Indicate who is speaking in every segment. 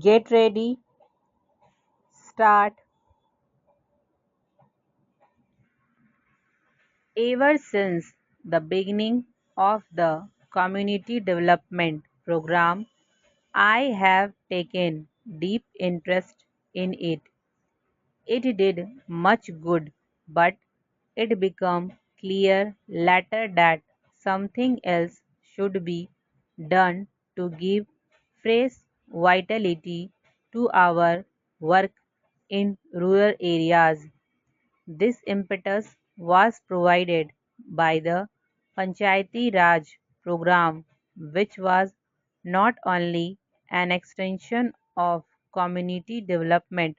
Speaker 1: Get ready, start. Ever since the beginning of the community development program, I have taken deep interest in it. It did much good, but it became clear later that something else should be done to give fresh vitality to our work in rural areas. This impetus was provided by the Panchayati Raj program, which was not only an extension of community development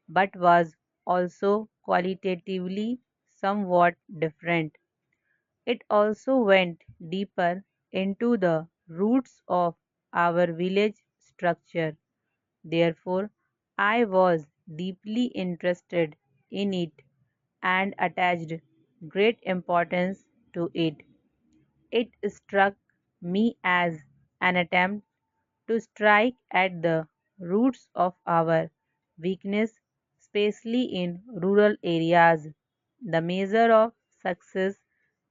Speaker 1: but was also qualitatively somewhat different. It also went deeper into the roots of our village structure. Therefore, I was deeply interested in it and attached great importance to it. It struck me as an attempt to strike at the roots of our weakness, especially in rural areas. The measure of success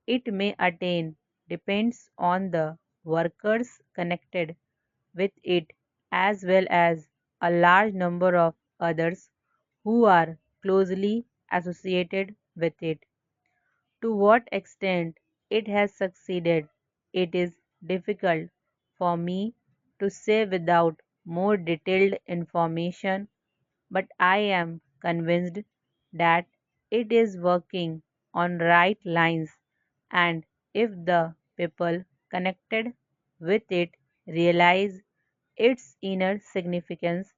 Speaker 1: it may attain depends on the workers connected with it as well as a large number of others who are closely associated with it. To what extent it has succeeded, it is difficult for me to say without more detailed information, but I am convinced that it is working on right lines, and if the people connected with it realize its inner significance,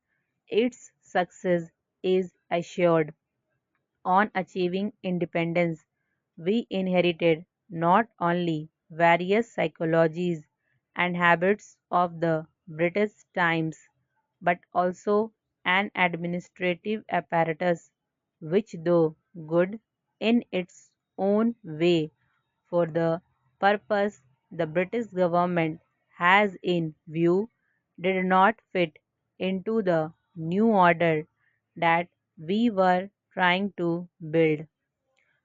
Speaker 1: its success is assured. On achieving independence, we inherited not only various psychologies and habits of the British times, but also an administrative apparatus which, though good in its own way for the purpose the British government has in view, did not fit into the new order that we were trying to build.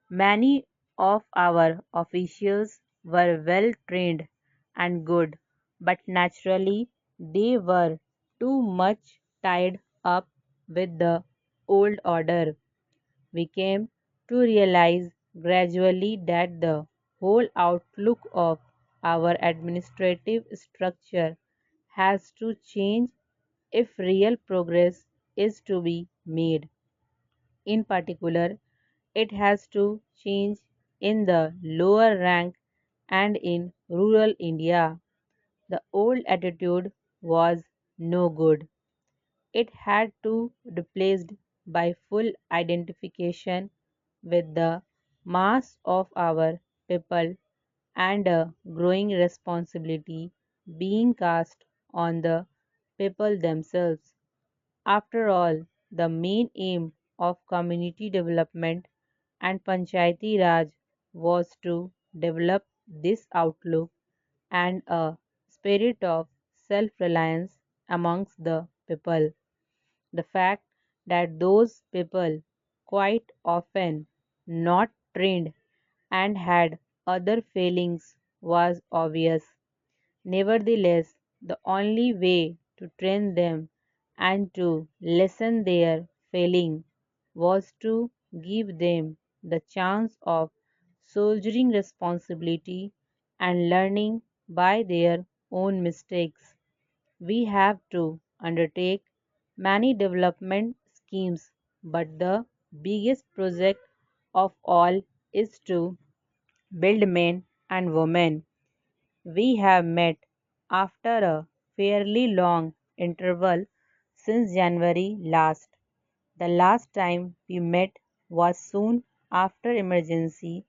Speaker 1: Many of our officials were well trained and good, but naturally they were too much tied up with the old order. We came to realize gradually that the whole outlook of our administrative structure has to change if real progress is to be made. In particular, it has to change in the lower rank and in rural India. The old attitude was no good. It had to be replaced by full identification with the mass of our people and a growing responsibility being cast on the people themselves. After all, the main aim of community development and Panchayati Raj was to develop this outlook and a spirit of self reliance amongst the people. The fact that those people, quite often not trained and had other failings, was obvious. Nevertheless, the only way to train them and to lessen their failing was to give them the chance of soldiering responsibility and learning by their own mistakes. We have to undertake many development schemes, but the biggest project of all is to build men and women. We have met after a fairly long interval since January last. The last time we met was soon after emergency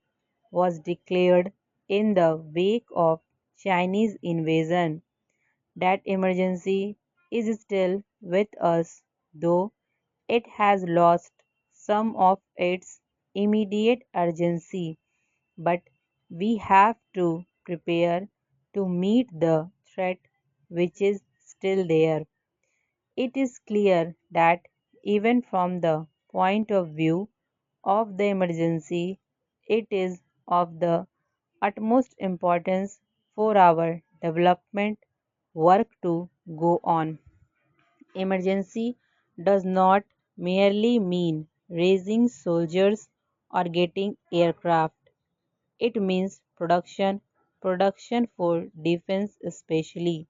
Speaker 1: was declared in the wake of Chinese invasion. That emergency is still with us, though it has lost some of its immediate urgency, but we have to prepare to meet the threat which is still there. It is clear that even from the point of view of the emergency, it is of the utmost importance for our development work to go on. Emergency does not merely mean raising soldiers or getting aircraft. It means production for defense especially.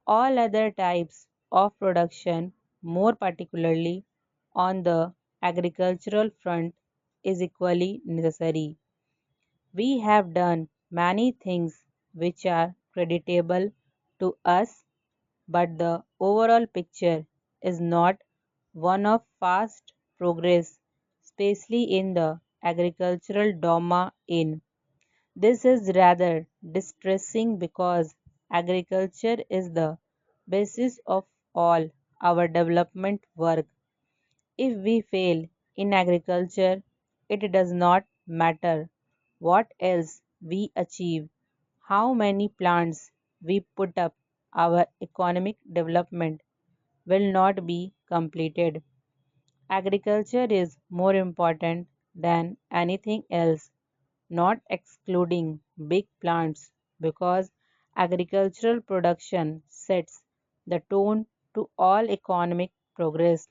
Speaker 1: All other types of production, more particularly on the agricultural front, is equally necessary. We have done many things which are creditable to us, but the overall picture is not one of fast progress, especially in the agricultural domain. This is rather distressing because agriculture is the basis of all our development work. If we fail in agriculture, it does not matter what else we achieve, how many plants we put up, our economic development will not be completed. Agriculture is more important than anything else, not excluding big plants, because agricultural production sets the tone to all economic progress.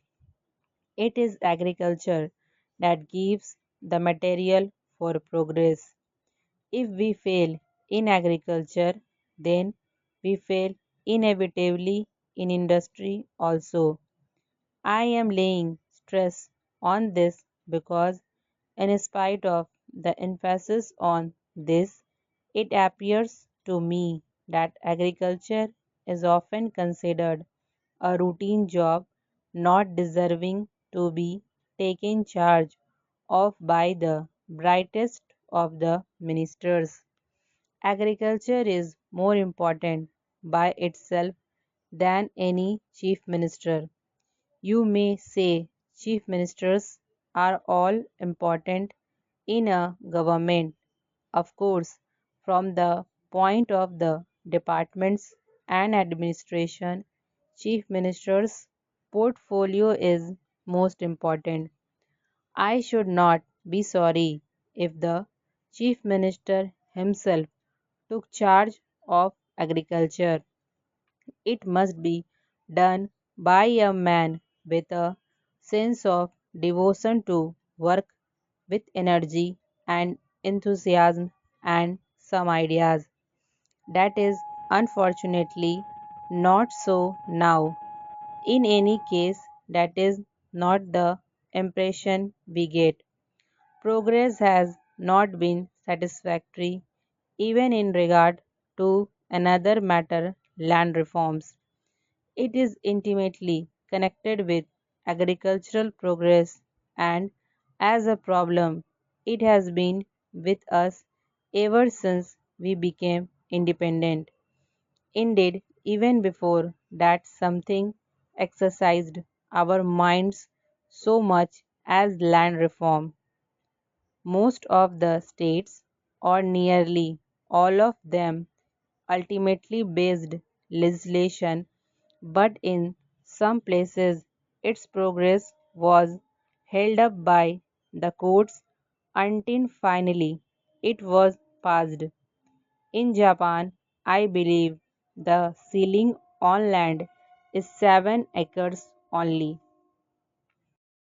Speaker 1: It is agriculture that gives the material for progress. If we fail in agriculture, then we fail inevitably in industry also. I am laying stress on this because, in spite of the emphasis on this, it appears to me that agriculture is often considered a routine job not deserving to be taken charge of by the brightest of the ministers. Agriculture is more important by itself than any chief minister. You may say chief ministers are all important in a government. Of course, from the point of the departments and administration, chief minister's portfolio is most important. I should not be sorry if the chief minister himself took charge of agriculture. It must be done by a man with a sense of devotion to work, with energy and enthusiasm and some ideas. That is unfortunately not so now. In any case, that is not the impression we get. Progress has not been satisfactory even in regard to another matter, land reforms. It is intimately connected with agricultural progress, and as a problem it has been with us ever since we became independent. Indeed, even before that something exercised our minds so much as land reform. Most of the states, or nearly all of them, ultimately based legislation, but in some places its progress was held up by the courts until finally it was passed. In Japan, I believe the ceiling on land is 7 acres only.